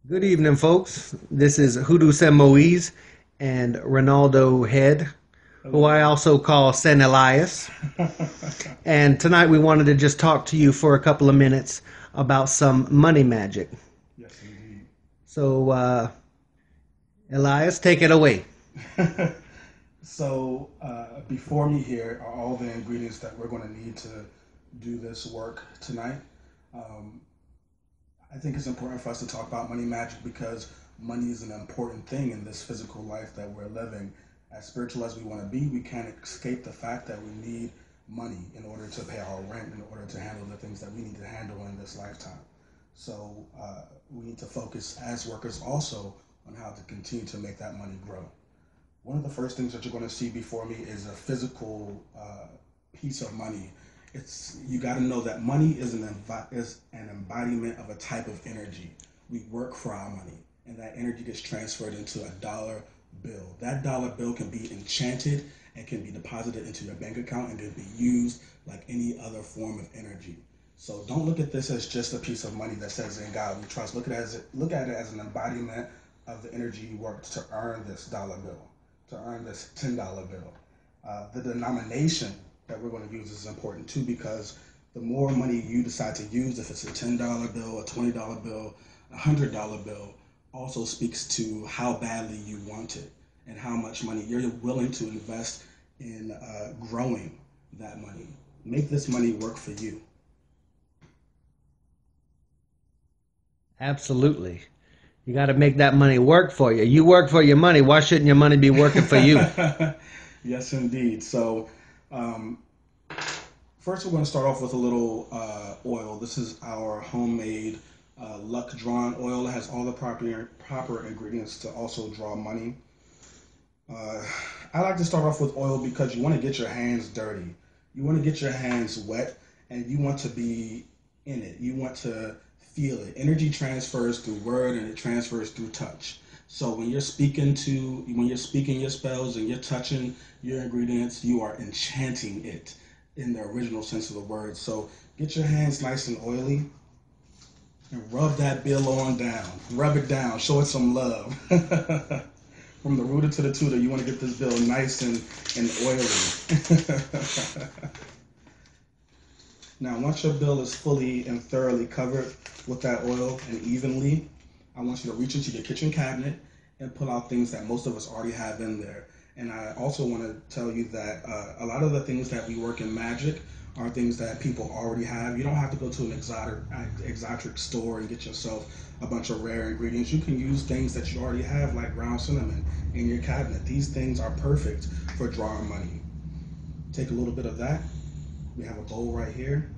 Good evening, folks. This is Hoodoo San Moise and Ronaldo Head, who I Hello. also call San Elias. And tonight we wanted to just talk to you for a couple of minutes about some money magic. Yes, indeed. So, Elias, take it away. Before me here are all the ingredients that we're going to need to do this work tonight. Um, I think it's important for us to talk about money magic because money is an important thing in this physical life that we're living. As spiritual as we want to be, we can't escape the fact that we need money in order to pay our rent, in order to handle the things that we need to handle in this lifetime. We need to focus as workers also on how to continue to make that money grow. One of the first things that you're going to see before me is a physical piece of money. It's you got to know that money is an embodiment of a type of energy. We work for our money, and that energy gets transferred into a dollar bill. That dollar bill can be enchanted and can be deposited into your bank account and can be used like any other form of energy. So don't look at this as just a piece of money that says "In God we trust." Look at it as an embodiment of the energy you worked to earn this dollar bill, to earn this $10 bill. The denomination that we're going to use is important too because the more money you decide to use, if it's a $10 bill, a $20 bill, a $100 bill, also speaks to how badly you want it and how much money you're willing to invest in growing that money. Make this money work for you. Absolutely. You got to make that money work for you. You work for your money. Why shouldn't your money be working for you? Yes, indeed. Um, First, we're going to start off with a little oil. This is our homemade luck drawing oil. It has all the proper ingredients to also draw money. Uh, I like to start off with oil because you want to get your hands dirty. You want to get your hands wet and you want to be in it. You want to feel it. Energy transfers through word and it transfers through touch. So when you're speaking your spells and you're touching your ingredients, you are enchanting it in the original sense of the word. So get your hands nice and oily and rub that bill on down. Rub it down. Show it some love. From the rooter to the tutor, you want to get this bill nice and oily. Now, once your bill is fully and thoroughly covered with that oil and evenly, I want you to reach into your kitchen cabinet and pull out things that most of us already have in there. And I also want to tell you that a lot of the things that we work in magic are things that people already have. You don't have to go to an exotic store and get yourself a bunch of rare ingredients. You can use things that you already have, like ground cinnamon, in your cabinet. These things are perfect for drawing money. Take a little bit of that. We have a bowl right here.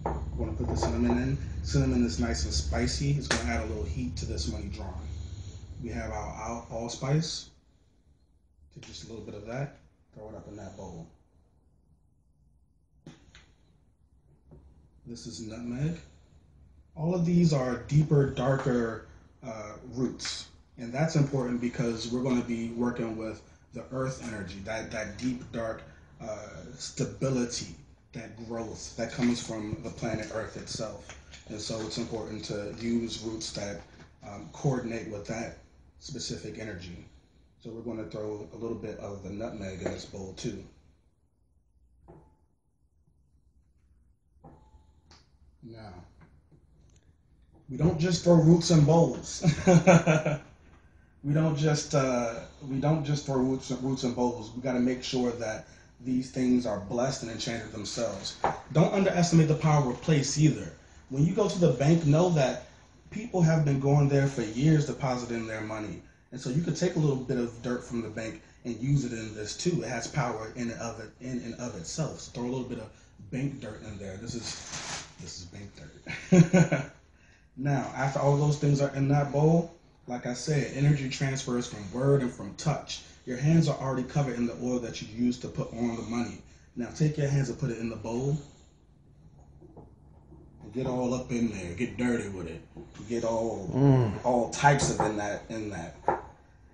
We're going to put the cinnamon in. Cinnamon is nice and spicy. It's going to add a little heat to this money drawing. We have our allspice. Take just a little bit of that. Throw it up in that bowl. This is nutmeg. All of these are deeper, darker roots. And that's important because we're going to be working with the earth energy, that deep, dark stability, that growth that comes from the planet Earth itself. And so it's important to use roots that coordinate with that specific energy. So we're going to throw a little bit of the nutmeg in this bowl too. Now, we don't just throw roots in bowls. We don't just throw roots in bowls. We got to make sure that these things are blessed and enchanted themselves. Don't underestimate the power of place either. When you go to the bank, know that people have been going there for years depositing their money, and so you could take a little bit of dirt from the bank and use it in this too. It has power in and of itself. So throw a little bit of bank dirt in there. This is bank dirt. Now, after all those things are in that bowl, like I said, energy transfers from word and from touch. Your hands are already covered in the oil that you used to put on the money. Now, take your hands and put it in the bowl and get all up in there. Get dirty with it. Get all types of in that.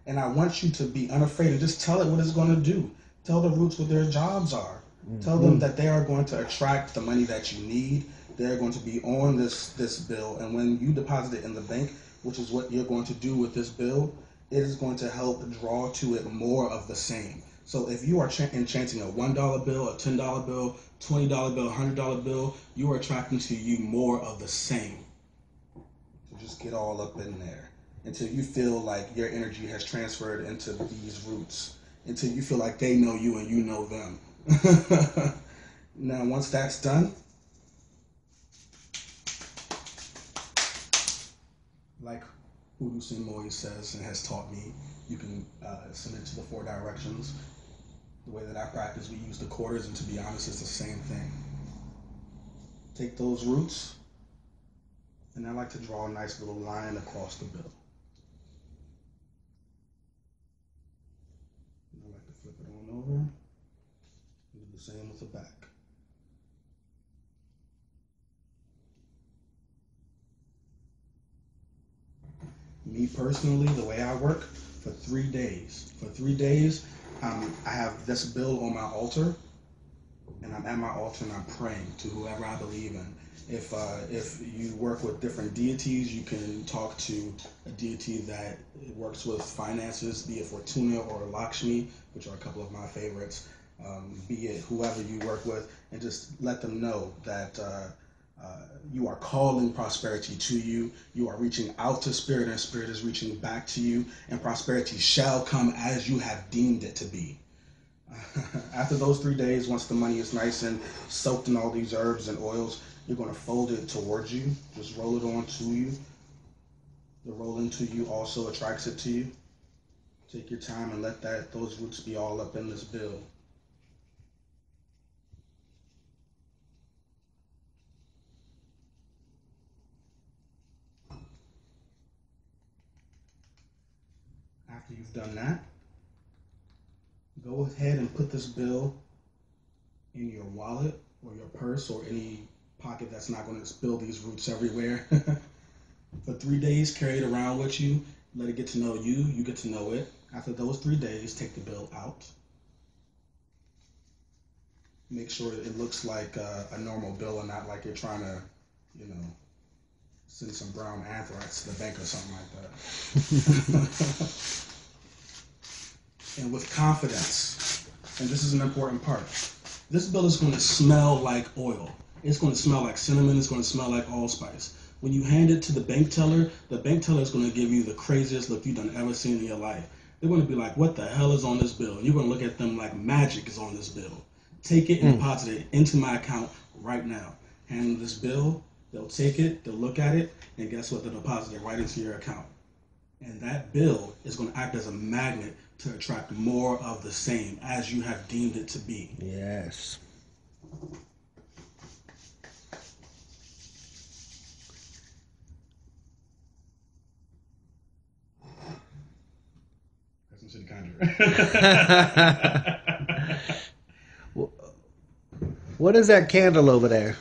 And I want you to be unafraid and just tell it what it's going to do. Tell the roots what their jobs are. Tell them Mm-hmm. that they are going to attract the money that you need they're going to be on this bill, and when you deposit it in the bank, which is what you're going to do with this bill, it is going to help draw to it more of the same. So if you are enchanting a $1 bill, a $10 bill, $20 bill, $100 bill, you are attracting to you more of the same. So just get all up in there until you feel like your energy has transferred into these roots, until you feel like they know you and you know them. Now, once that's done, like Hoodoo Simoy says and has taught me, you can send it to the 4 directions. The way that I practice, we use the quarters, and to be honest, it's the same thing. Take those roots, and I like to draw a nice little line across the bill. And I like to flip it on over and do the same with the back. Me personally, the way I work, for 3 days. For 3 days, I have this bill on my altar, and I'm at my altar and I'm praying to whoever I believe in. If you work with different deities, you can talk to a deity that works with finances, be it Fortuna or Lakshmi, which are a couple of my favorites. Be it whoever you work with, and just let them know that you are calling prosperity to you. You are reaching out to spirit, and spirit is reaching back to you, and prosperity shall come as you have deemed it to be. After those 3 days, once the money is nice and soaked in all these herbs and oils, you're going to fold it towards you. Just roll it onto you. The rolling to you also attracts it to you. Take your time and let those roots be all up in this bill. After you've done that, go ahead and put this bill in your wallet or your purse or any pocket that's not going to spill these roots everywhere. For 3 days, carry it around with you. Let it get to know you. You get to know it. After those 3 days, take the bill out. Make sure it looks like a normal bill and not like you're trying to, send some brown anthrax to the bank or something like that. And with confidence, and this is an important part, this bill is going to smell like oil. It's going to smell like cinnamon. It's going to smell like allspice. When you hand it to the bank teller is going to give you the craziest look you've done ever seen in your life. They're going to be like, what the hell is on this bill? And you're going to look at them like magic is on this bill. Take it and deposit it into my account right now. Hand them this bill. They'll take it. They'll look at it. And guess what? They'll deposit it right into your account. And that bill is going to act as a magnet to attract more of the same as you have deemed it to be. Yes. Crescent City Conjure. What is that candle over there?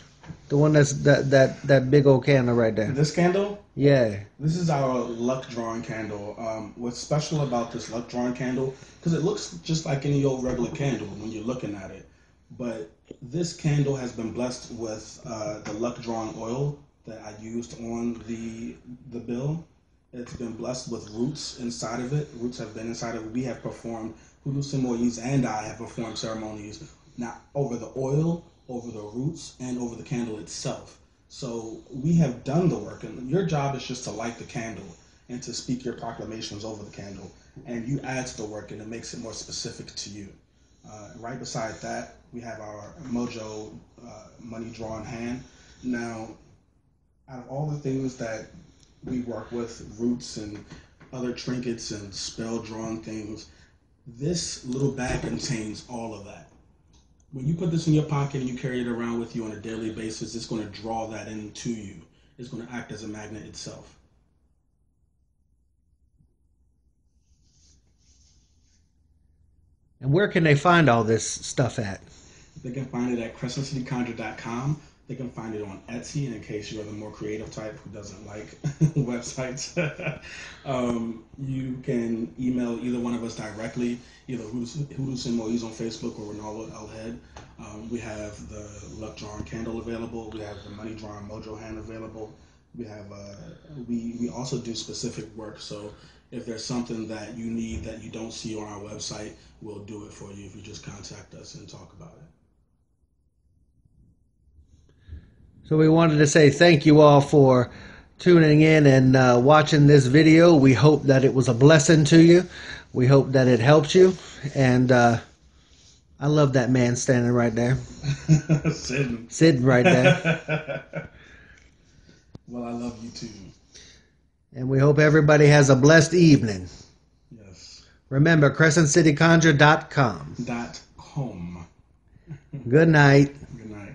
The one that's that big old candle right there. This candle? Yeah. This is our luck drawing candle. What's special about this luck drawing candle, because it looks just like any old regular candle when you're looking at it, but this candle has been blessed with the luck drawing oil that I used on the bill. It's been blessed with roots inside of it. Roots have been inside of it. We have performed, Hoodoo Simoyis and I have performed ceremonies not over the oil, over the roots, and over the candle itself. So we have done the work, and your job is just to light the candle and to speak your proclamations over the candle. And you add to the work, and it makes it more specific to you. Right beside that, we have our Mojo money drawing hand. Now, out of all the things that we work with, roots and other trinkets and spell drawn things, this little bag contains all of that. When you put this in your pocket and you carry it around with you on a daily basis, it's going to draw that into you. It's going to act as a magnet itself. And where can they find all this stuff at? They can find it at crescentcityconjure.com. They can find it on Etsy in case you're the more creative type who doesn't like websites. You can email either one of us directly, either Hudusin Moise on Facebook or Ronaldo L. Head. We have the luck drawing candle available. We have the money drawing mojo hand available. We have we also do specific work. So if there's something that you need that you don't see on our website, we'll do it for you if you just contact us and talk about it. So we wanted to say thank you all for tuning in and watching this video. We hope that it was a blessing to you. We hope that it helped you. And I love that man standing right there. Sitting right there. Well, I love you too. And we hope everybody has a blessed evening. Yes. Remember, CrescentCityConjure.com. .com. Good night. Good night.